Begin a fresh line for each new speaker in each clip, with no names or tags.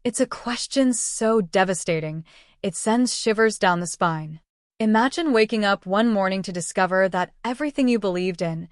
It's a question so devastating, it sends shivers down the spine. Imagine waking up one morning to discover that everything you believed in,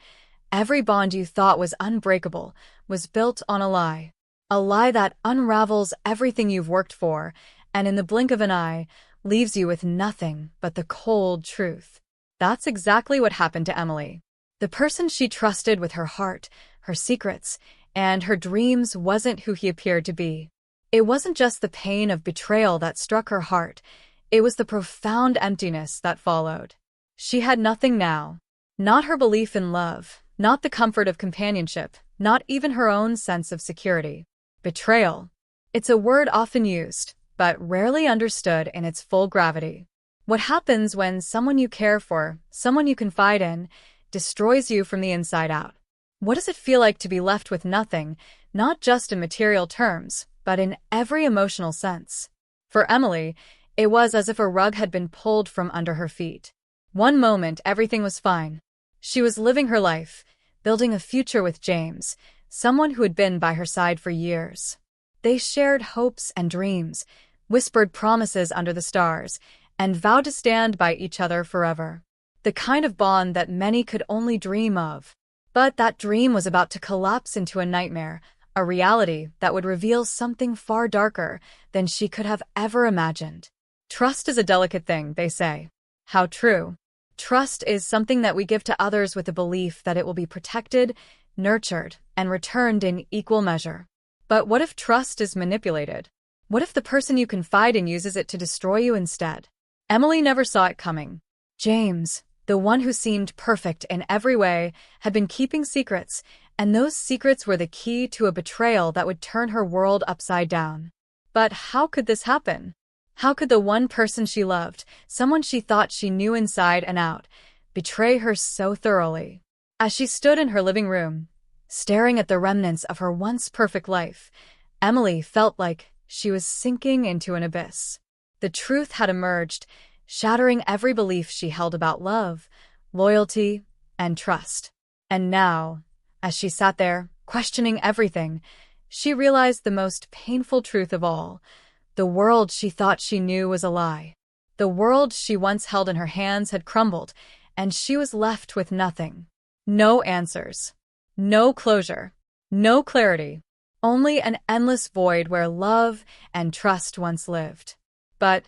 every bond you thought was unbreakable, was built on a lie. A lie that unravels everything you've worked for, and in the blink of an eye, leaves you with nothing but the cold truth. That's exactly what happened to Emily. The person she trusted with her heart, her secrets, and her dreams wasn't who he appeared to be. It wasn't just the pain of betrayal that struck her heart, it was the profound emptiness that followed. She had nothing now. Not her belief in love, not the comfort of companionship, not even her own sense of security. Betrayal. It's a word often used, but rarely understood in its full gravity. What happens when someone you care for, someone you confide in, destroys you from the inside out? What does it feel like to be left with nothing, not just in material terms, but in every emotional sense? For Emily, it was as if a rug had been pulled from under her feet. One moment, everything was fine. She was living her life, building a future with James, someone who had been by her side for years. They shared hopes and dreams, whispered promises under the stars, and vowed to stand by each other forever. The kind of bond that many could only dream of. But that dream was about to collapse into a nightmare, a reality that would reveal something far darker than she could have ever imagined. Trust is a delicate thing, they say. How true. Trust is something that we give to others with the belief that it will be protected, nurtured, and returned in equal measure. But what if trust is manipulated? What if the person you confide in uses it to destroy you instead? Emily never saw it coming. James, the one who seemed perfect in every way, had been keeping secrets, and those secrets were the key to a betrayal that would turn her world upside down. But how could this happen? How could the one person she loved, someone she thought she knew inside and out, betray her so thoroughly? As she stood in her living room, staring at the remnants of her once perfect life, Emily felt like she was sinking into an abyss. The truth had emerged, shattering every belief she held about love, loyalty, and trust. And now, as she sat there, questioning everything, she realized the most painful truth of all. The world she thought she knew was a lie. The world she once held in her hands had crumbled, and she was left with nothing. No answers. No closure. No clarity. Only an endless void where love and trust once lived. But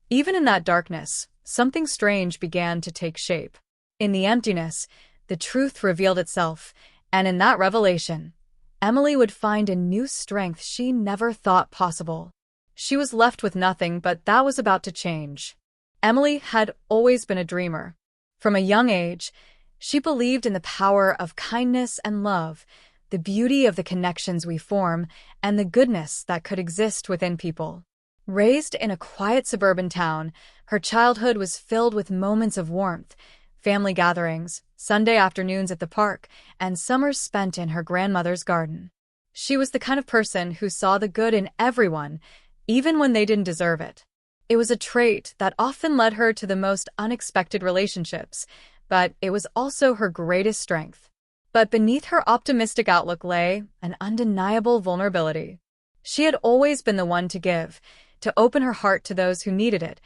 even in that darkness, something strange began to take shape. In the emptiness, the truth revealed itself, and in that revelation, Emily would find a new strength she never thought possible. She was left with nothing, but that was about to change. Emily had always been a dreamer. From a young age, she believed in the power of kindness and love, the beauty of the connections we form, and the goodness that could exist within people. Raised in a quiet suburban town, her childhood was filled with moments of warmth, family gatherings, Sunday afternoons at the park, and summers spent in her grandmother's garden. She was the kind of person who saw the good in everyone, even when they didn't deserve it. It was a trait that often led her to the most unexpected relationships, but it was also her greatest strength. But beneath her optimistic outlook lay an undeniable vulnerability. She had always been the one to give, to open her heart to those who needed it,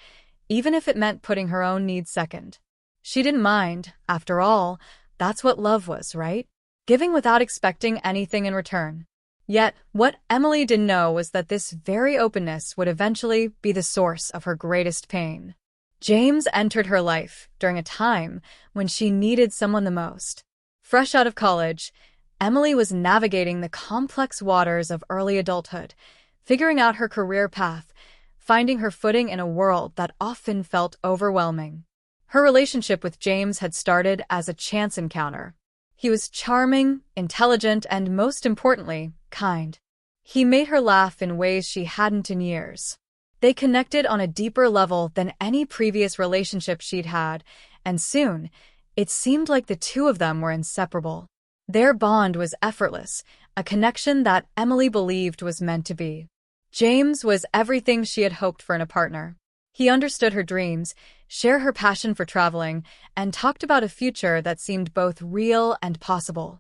even if it meant putting her own needs second. She didn't mind. After all, that's what love was, right? Giving without expecting anything in return. Yet, what Emily didn't know was that this very openness would eventually be the source of her greatest pain. James entered her life during a time when she needed someone the most. Fresh out of college, Emily was navigating the complex waters of early adulthood, figuring out her career path, finding her footing in a world that often felt overwhelming. Her relationship with James had started as a chance encounter. He was charming, intelligent, and most importantly, kind. He made her laugh in ways she hadn't in years. They connected on a deeper level than any previous relationship she'd had, and soon, it seemed like the two of them were inseparable. Their bond was effortless, a connection that Emily believed was meant to be. James was everything she had hoped for in a partner. He understood her dreams, shared her passion for traveling, and talked about a future that seemed both real and possible.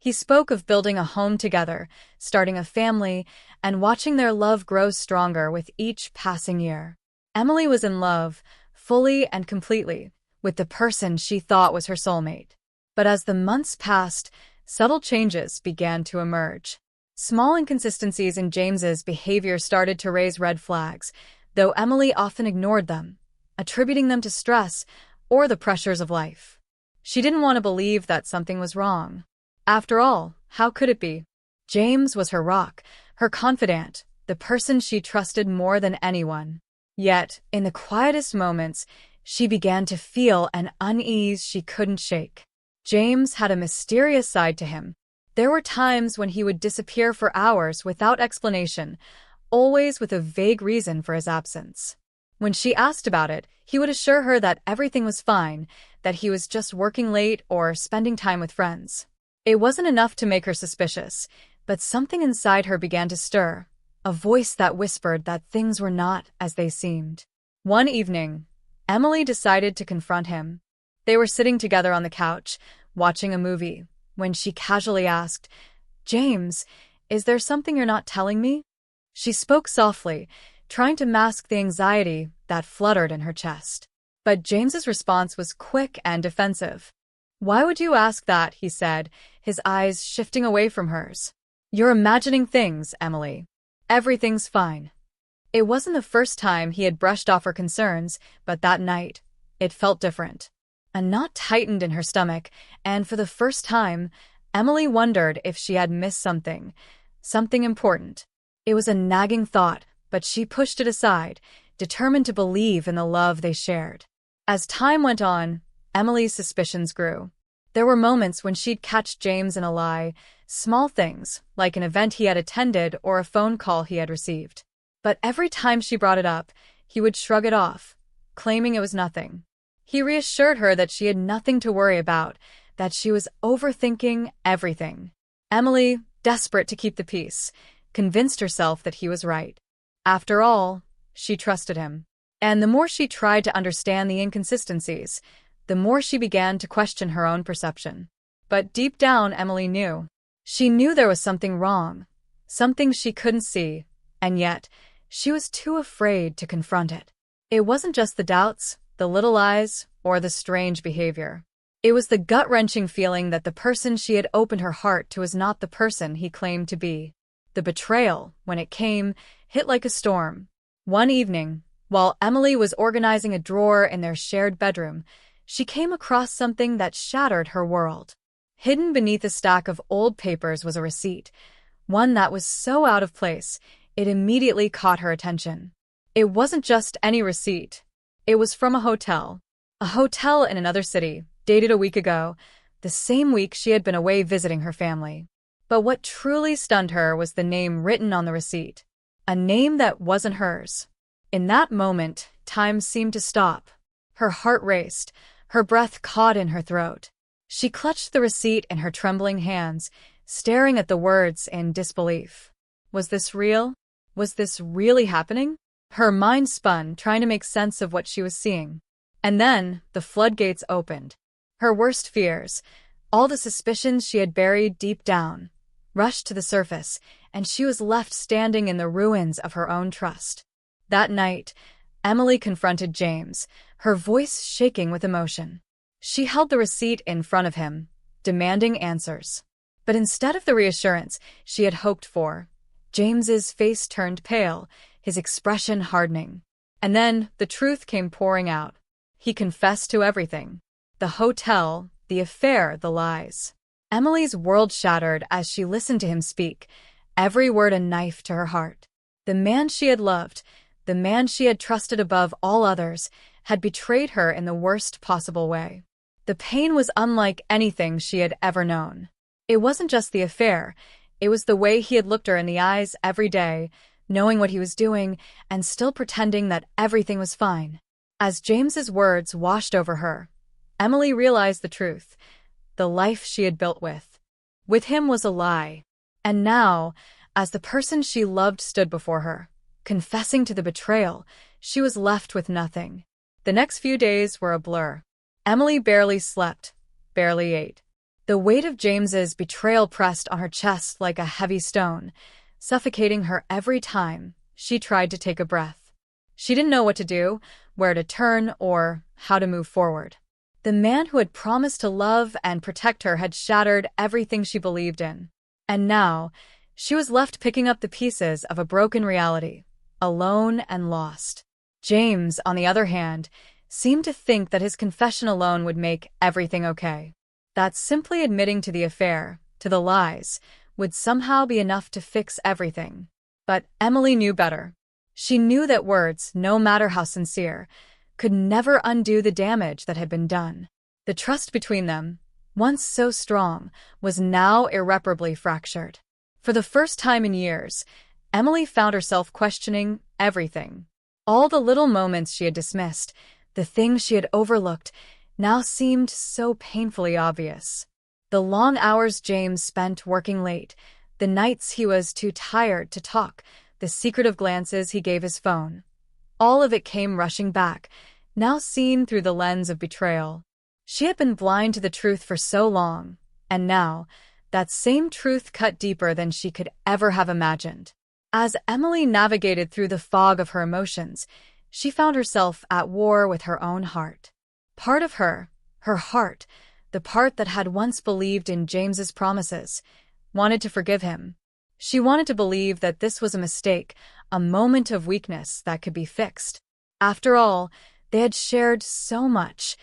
He spoke of building a home together, starting a family, and watching their love grow stronger with each passing year. Emily was in love, fully and completely, with the person she thought was her soulmate. But as the months passed, subtle changes began to emerge. Small inconsistencies in James's behavior started to raise red flags, though Emily often ignored them, attributing them to stress or the pressures of life. She didn't want to believe that something was wrong. After all, how could it be? James was her rock, her confidant, the person she trusted more than anyone. Yet, in the quietest moments, she began to feel an unease she couldn't shake. James had a mysterious side to him. There were times when he would disappear for hours without explanation, always with a vague reason for his absence. When she asked about it, he would assure her that everything was fine, that he was just working late or spending time with friends. It wasn't enough to make her suspicious, but something inside her began to stir, a voice that whispered that things were not as they seemed. One evening, Emily decided to confront him. They were sitting together on the couch, watching a movie, when she casually asked, "James, is there something you're not telling me?" She spoke softly, trying to mask the anxiety that fluttered in her chest. But James's response was quick and defensive. "Why would you ask that?" he said, his eyes shifting away from hers. "You're imagining things, Emily. Everything's fine." It wasn't the first time he had brushed off her concerns, but that night, it felt different. A knot tightened in her stomach, and for the first time, Emily wondered if she had missed something important. It was a nagging thought, but she pushed it aside, determined to believe in the love they shared. As time went on, Emily's suspicions grew. There were moments when she'd catch James in a lie, small things, like an event he had attended or a phone call he had received. But every time she brought it up, he would shrug it off, claiming it was nothing. He reassured her that she had nothing to worry about, that she was overthinking everything. Emily, desperate to keep the peace, convinced herself that he was right. After all, she trusted him. And the more she tried to understand the inconsistencies, the more she began to question her own perception. But deep down, Emily knew. She knew there was something wrong, something she couldn't see, and yet, she was too afraid to confront it. It wasn't just the doubts, the little lies, or the strange behavior. It was the gut-wrenching feeling that the person she had opened her heart to was not the person he claimed to be. The betrayal, when it came, hit like a storm. One evening, while Emily was organizing a drawer in their shared bedroom, she came across something that shattered her world. Hidden beneath a stack of old papers was a receipt, one that was so out of place, it immediately caught her attention. It wasn't just any receipt. It was from a hotel in another city, dated a week ago, the same week she had been away visiting her family. But what truly stunned her was the name written on the receipt, a name that wasn't hers. In that moment, time seemed to stop. Her heart raced, her breath caught in her throat. She clutched the receipt in her trembling hands, staring at the words in disbelief. Was this real? Was this really happening? Her mind spun, trying to make sense of what she was seeing. And then, the floodgates opened. Her worst fears, all the suspicions she had buried deep down, rushed to the surface, and she was left standing in the ruins of her own trust. That night, Emily confronted James, her voice shaking with emotion. She held the receipt in front of him, demanding answers. But instead of the reassurance she had hoped for, James's face turned pale, his expression hardening. And then the truth came pouring out. He confessed to everything. The hotel, the affair, the lies. Emily's world shattered as she listened to him speak, every word a knife to her heart. The man she had loved, the man she had trusted above all others, had betrayed her in the worst possible way. The pain was unlike anything she had ever known. It wasn't just the affair, it was the way he had looked her in the eyes every day, knowing what he was doing and still pretending that everything was fine. As James's words washed over her, Emily realized the truth. The life she had built with him was a lie. And now, as the person she loved stood before her, confessing to the betrayal, she was left with nothing. The next few days were a blur. Emily barely slept, barely ate. The weight of James's betrayal pressed on her chest like a heavy stone, suffocating her every time she tried to take a breath. She didn't know what to do, where to turn, or how to move forward. The man who had promised to love and protect her had shattered everything she believed in. And now, she was left picking up the pieces of a broken reality, alone and lost. James, on the other hand, seemed to think that his confession alone would make everything okay. That simply admitting to the affair, to the lies, would somehow be enough to fix everything. But Emily knew better. She knew that words, no matter how sincere, could never undo the damage that had been done. The trust between them, once so strong, was now irreparably fractured. For the first time in years, Emily found herself questioning everything. All the little moments she had dismissed, the things she had overlooked, now seemed so painfully obvious. The long hours James spent working late, the nights he was too tired to talk, the secretive glances he gave his phone. All of it came rushing back, now seen through the lens of betrayal. She had been blind to the truth for so long, and now, that same truth cut deeper than she could ever have imagined. As Emily navigated through the fog of her emotions, she found herself at war with her own heart. Part of her heart, the part that had once believed in James's promises, wanted to forgive him. She wanted to believe that this was a mistake, a moment of weakness that could be fixed. After all, they had shared so much,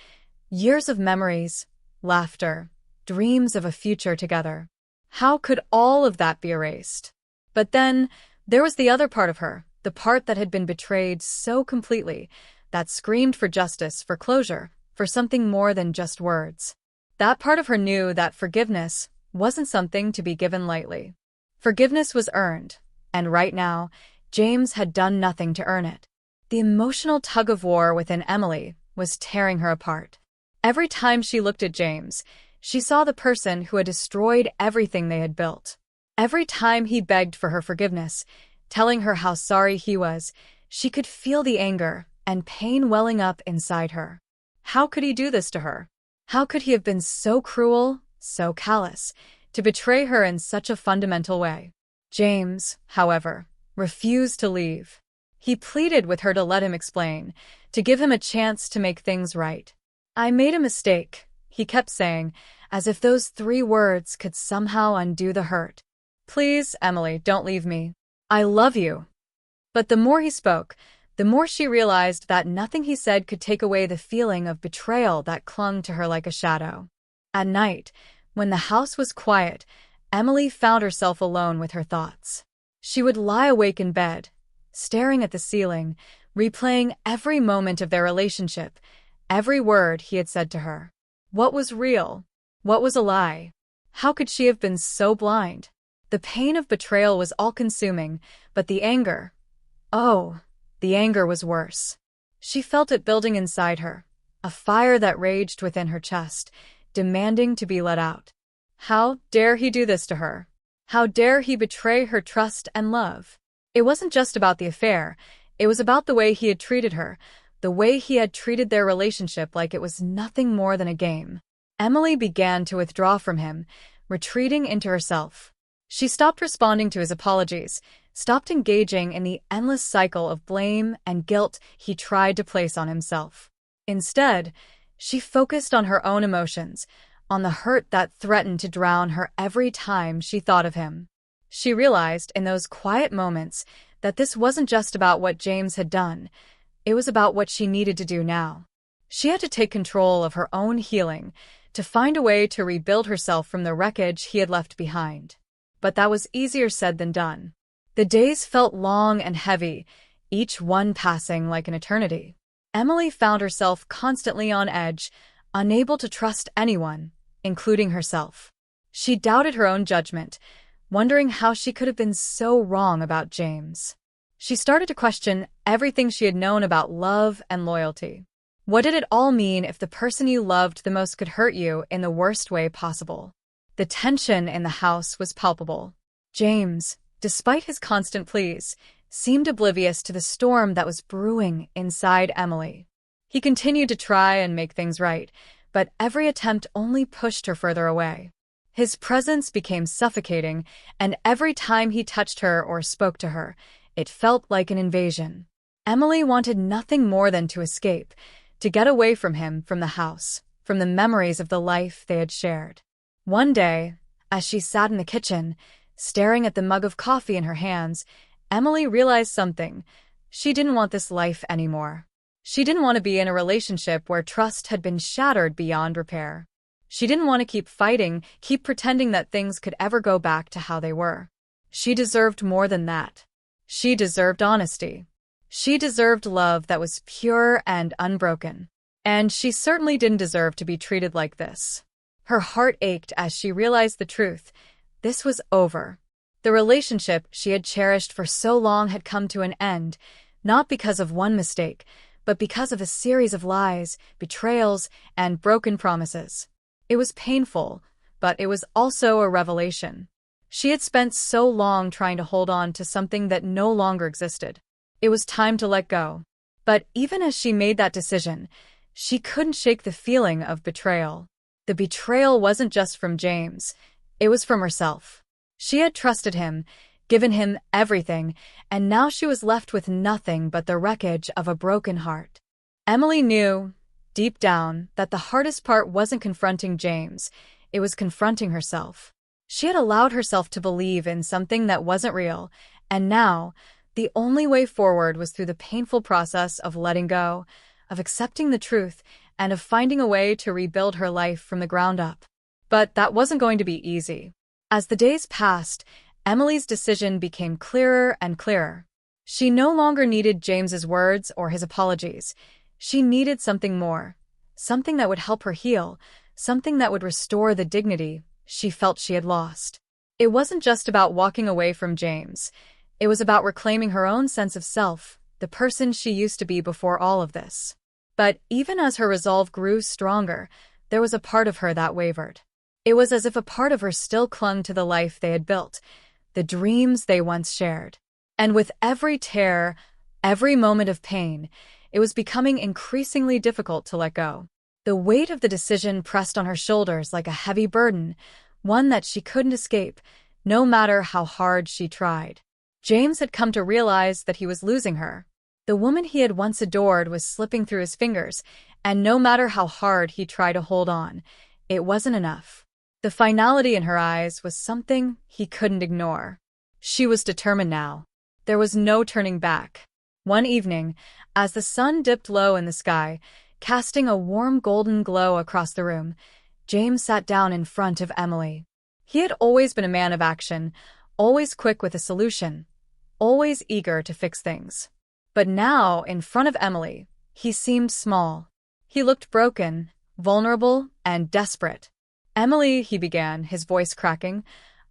years of memories, laughter, dreams of a future together. How could all of that be erased? But then, there was the other part of her, the part that had been betrayed so completely, that screamed for justice, for closure, for something more than just words. That part of her knew that forgiveness wasn't something to be given lightly. Forgiveness was earned, and right now, James had done nothing to earn it. The emotional tug-of-war within Emily was tearing her apart. Every time she looked at James, she saw the person who had destroyed everything they had built. Every time he begged for her forgiveness, telling her how sorry he was, she could feel the anger and pain welling up inside her. How could he do this to her? How could he have been so cruel, so callous, to betray her in such a fundamental way? James, however, refused to leave. He pleaded with her to let him explain, to give him a chance to make things right. "I made a mistake," he kept saying, as if those 3 words could somehow undo the hurt. "Please, Emily, don't leave me. I love you." But the more he spoke, the more she realized that nothing he said could take away the feeling of betrayal that clung to her like a shadow. At night, when the house was quiet, Emily found herself alone with her thoughts. She would lie awake in bed, staring at the ceiling, replaying every moment of their relationship, every word he had said to her. What was real? What was a lie? How could she have been so blind? The pain of betrayal was all-consuming, but the anger... oh, the anger was worse. She felt it building inside her, a fire that raged within her chest, demanding to be let out. How dare he do this to her? How dare he betray her trust and love? It wasn't just about the affair, it was about the way he had treated her, the way he had treated their relationship like it was nothing more than a game. Emily began to withdraw from him, retreating into herself. She stopped responding to his apologies, stopped engaging in the endless cycle of blame and guilt he tried to place on himself. Instead, she focused on her own emotions, on the hurt that threatened to drown her every time she thought of him. She realized in those quiet moments that this wasn't just about what James had done, it was about what she needed to do now. She had to take control of her own healing, to find a way to rebuild herself from the wreckage he had left behind. But that was easier said than done. The days felt long and heavy, each one passing like an eternity. Emily found herself constantly on edge, unable to trust anyone, including herself. She doubted her own judgment, wondering how she could have been so wrong about James. She started to question everything she had known about love and loyalty. What did it all mean if the person you loved the most could hurt you in the worst way possible? The tension in the house was palpable. James, despite his constant pleas, seemed oblivious to the storm that was brewing inside Emily. He continued to try and make things right, but every attempt only pushed her further away. His presence became suffocating, and every time he touched her or spoke to her, it felt like an invasion. Emily wanted nothing more than to escape, to get away from him, from the house, from the memories of the life they had shared. One day, as she sat in the kitchen, staring at the mug of coffee in her hands, Emily realized something. She didn't want this life anymore. She didn't want to be in a relationship where trust had been shattered beyond repair. She didn't want to keep fighting, keep pretending that things could ever go back to how they were. She deserved more than that. She deserved honesty. She deserved love that was pure and unbroken. And she certainly didn't deserve to be treated like this. Her heart ached as she realized the truth. This was over. The relationship she had cherished for so long had come to an end, not because of one mistake, but because of a series of lies, betrayals, and broken promises. It was painful, but it was also a revelation. She had spent so long trying to hold on to something that no longer existed. It was time to let go. But even as she made that decision, she couldn't shake the feeling of betrayal. The betrayal wasn't just from James, it was from herself. She had trusted him, given him everything, and now she was left with nothing but the wreckage of a broken heart. Emily knew, deep down, that the hardest part wasn't confronting James, it was confronting herself. She had allowed herself to believe in something that wasn't real, and now, the only way forward was through the painful process of letting go, of accepting the truth, and of finding a way to rebuild her life from the ground up. But that wasn't going to be easy. As the days passed, Emily's decision became clearer and clearer. She no longer needed James's words or his apologies. She needed something more, something that would help her heal, something that would restore the dignity she felt she had lost. It wasn't just about walking away from James. It was about reclaiming her own sense of self, the person she used to be before all of this. But even as her resolve grew stronger, there was a part of her that wavered. It was as if a part of her still clung to the life they had built, the dreams they once shared. And with every tear, every moment of pain, it was becoming increasingly difficult to let go. The weight of the decision pressed on her shoulders like a heavy burden, one that she couldn't escape, no matter how hard she tried. James had come to realize that he was losing her. The woman he had once adored was slipping through his fingers, and no matter how hard he tried to hold on, it wasn't enough. The finality in her eyes was something he couldn't ignore. She was determined now. There was no turning back. One evening, as the sun dipped low in the sky, casting a warm golden glow across the room, James sat down in front of Emily. He had always been a man of action, always quick with a solution, always eager to fix things. But now, in front of Emily, he seemed small. He looked broken, vulnerable, and desperate. "Emily," he began, his voice cracking,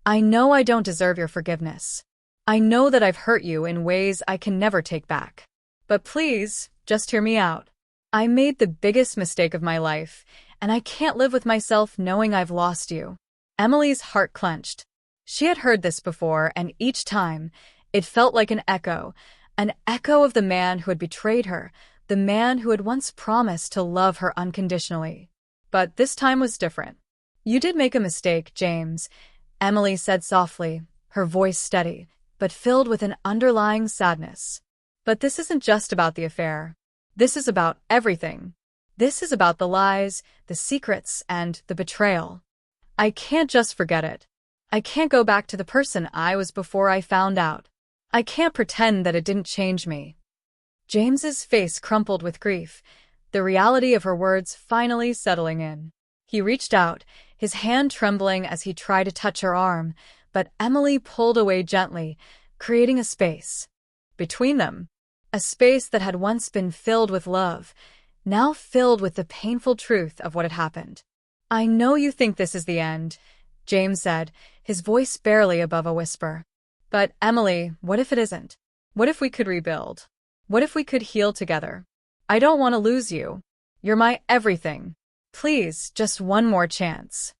"I know I don't deserve your forgiveness. I know that I've hurt you in ways I can never take back. But please, just hear me out. I made the biggest mistake of my life, and I can't live with myself knowing I've lost you." Emily's heart clenched. She had heard this before, and each time, it felt like an echo of the man who had betrayed her, the man who had once promised to love her unconditionally. But this time was different. "You did make a mistake, James," Emily said softly, her voice steady, but filled with an underlying sadness. "But this isn't just about the affair. This is about everything. This is about the lies, the secrets, and the betrayal. I can't just forget it. I can't go back to the person I was before I found out. I can't pretend that it didn't change me." James's face crumpled with grief, the reality of her words finally settling in. He reached out, his hand trembling as he tried to touch her arm, but Emily pulled away gently, creating a space between them. A space that had once been filled with love, now filled with the painful truth of what had happened. "I know you think this is the end," James said, his voice barely above a whisper. "But, Emily, what if it isn't? What if we could rebuild? What if we could heal together? I don't want to lose you. You're my everything. Please, just one more chance."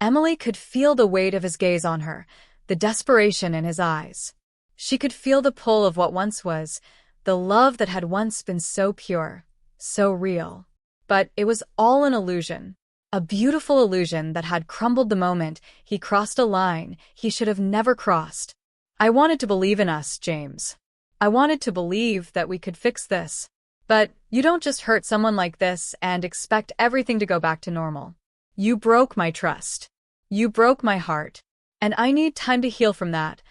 Emily could feel the weight of his gaze on her, the desperation in his eyes. She could feel the pull of what once was, the love that had once been so pure, so real. But it was all an illusion. A beautiful illusion that had crumbled the moment he crossed a line he should have never crossed. I wanted to believe in us, James. I wanted to believe that we could fix this. But you don't just hurt someone like this and expect everything to go back to normal. You broke my trust. You broke my heart. And I need time to heal from that,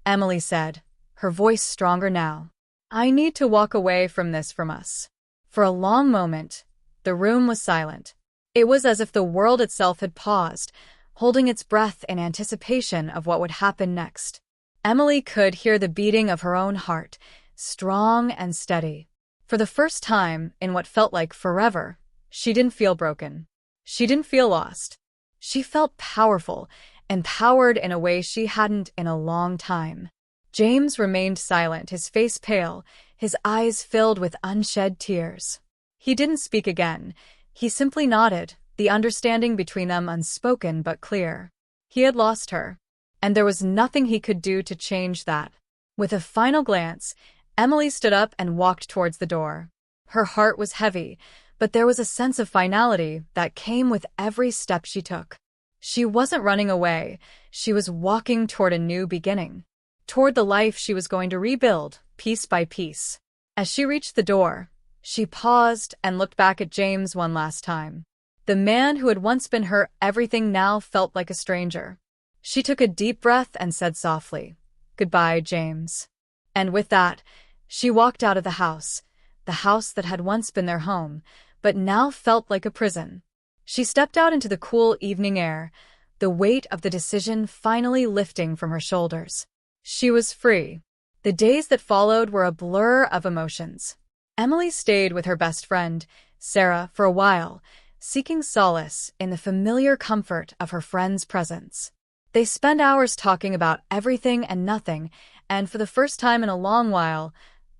Emily said, her voice stronger now. I need to walk away from this from us. For a long moment, the room was silent. It was as if the world itself had paused, holding its breath in anticipation of what would happen next. Emily could hear the beating of her own heart, strong and steady. For the first time in what felt like forever, she didn't feel broken. She didn't feel lost. She felt powerful, empowered in a way she hadn't in a long time. James remained silent, his face pale, his eyes filled with unshed tears. He didn't speak again. He simply nodded, the understanding between them unspoken but clear. He had lost her, and there was nothing he could do to change that. With a final glance, Emily stood up and walked towards the door. Her heart was heavy, but there was a sense of finality that came with every step she took. She wasn't running away, she was walking toward a new beginning. Toward the life she was going to rebuild, piece by piece. As she reached the door, she paused and looked back at James one last time. The man who had once been her everything now felt like a stranger. She took a deep breath and said softly, "Goodbye, James." And with that, she walked out of the house that had once been their home, but now felt like a prison. She stepped out into the cool evening air, the weight of the decision finally lifting from her shoulders. She was free. The days that followed were a blur of emotions. Emily stayed with her best friend, Sarah, for a while, seeking solace in the familiar comfort of her friend's presence. They spent hours talking about everything and nothing, and for the first time in a long while,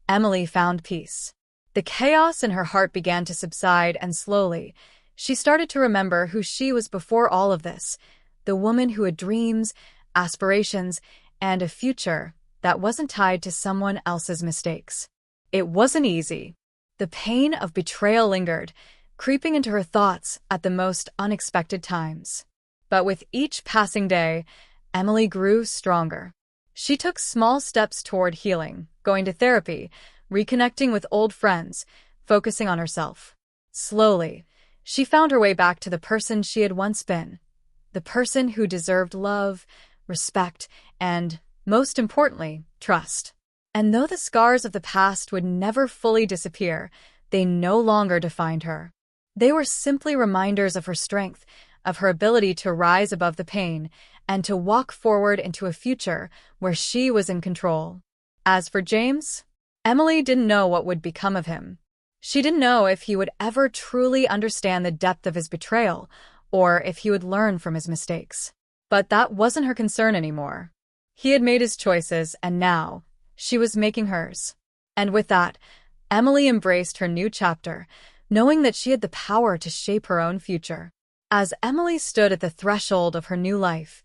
Emily found peace. The chaos in her heart began to subside, and slowly, she started to remember who she was before all of this, the woman who had dreams, aspirations, and a future that wasn't tied to someone else's mistakes. It wasn't easy. The pain of betrayal lingered, creeping into her thoughts at the most unexpected times. But with each passing day, Emily grew stronger. She took small steps toward healing, going to therapy, reconnecting with old friends, focusing on herself. Slowly, she found her way back to the person she had once been, the person who deserved love, respect, and, most importantly, trust. And though the scars of the past would never fully disappear, they no longer defined her. They were simply reminders of her strength, of her ability to rise above the pain, and to walk forward into a future where she was in control. As for James, Emily didn't know what would become of him. She didn't know if he would ever truly understand the depth of his betrayal, or if he would learn from his mistakes. But that wasn't her concern anymore. He had made his choices, and now, she was making hers. And with that, Emily embraced her new chapter, knowing that she had the power to shape her own future. As Emily stood at the threshold of her new life,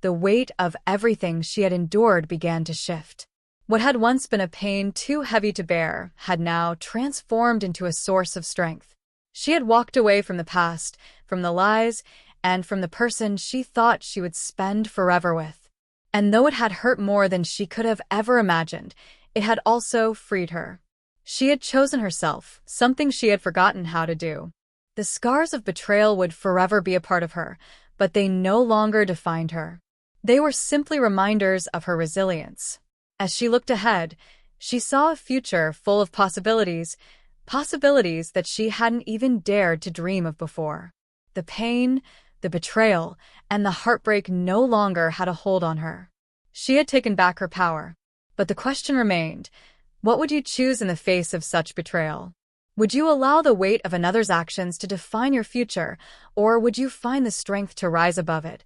the weight of everything she had endured began to shift. What had once been a pain too heavy to bear had now transformed into a source of strength. She had walked away from the past, from the lies, and from the person she thought she would spend forever with. And though it had hurt more than she could have ever imagined, it had also freed her. She had chosen herself, something she had forgotten how to do. The scars of betrayal would forever be a part of her, but they no longer defined her. They were simply reminders of her resilience. As she looked ahead, she saw a future full of possibilities that she hadn't even dared to dream of before. The pain, the betrayal, and the heartbreak no longer had a hold on her. She had taken back her power. But the question remained, what would you choose in the face of such betrayal? Would you allow the weight of another's actions to define your future, or would you find the strength to rise above it,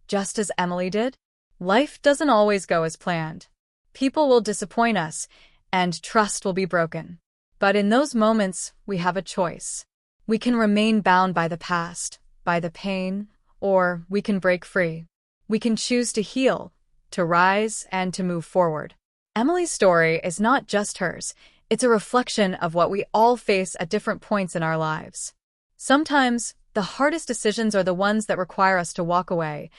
just as Emily did? Life doesn't always go as planned. People will disappoint us, and trust will be broken. But in those moments, we have a choice. We can remain bound by the past, by the pain, or we can break free. We can choose to heal, to rise, and to move forward. Emily's story is not just hers, it's a reflection of what we all face at different points in our lives. Sometimes, the hardest decisions are the ones that require us to walk away,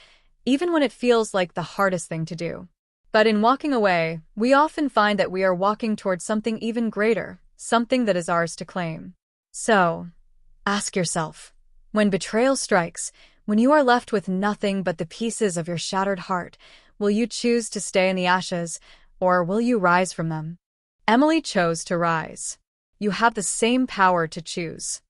even when it feels like the hardest thing to do. But in walking away, we often find that we are walking towards something even greater, something that is ours to claim. So, ask yourself, when betrayal strikes, when you are left with nothing but the pieces of your shattered heart, will you choose to stay in the ashes, or will you rise from them? Emily chose to rise. You have the same power to choose.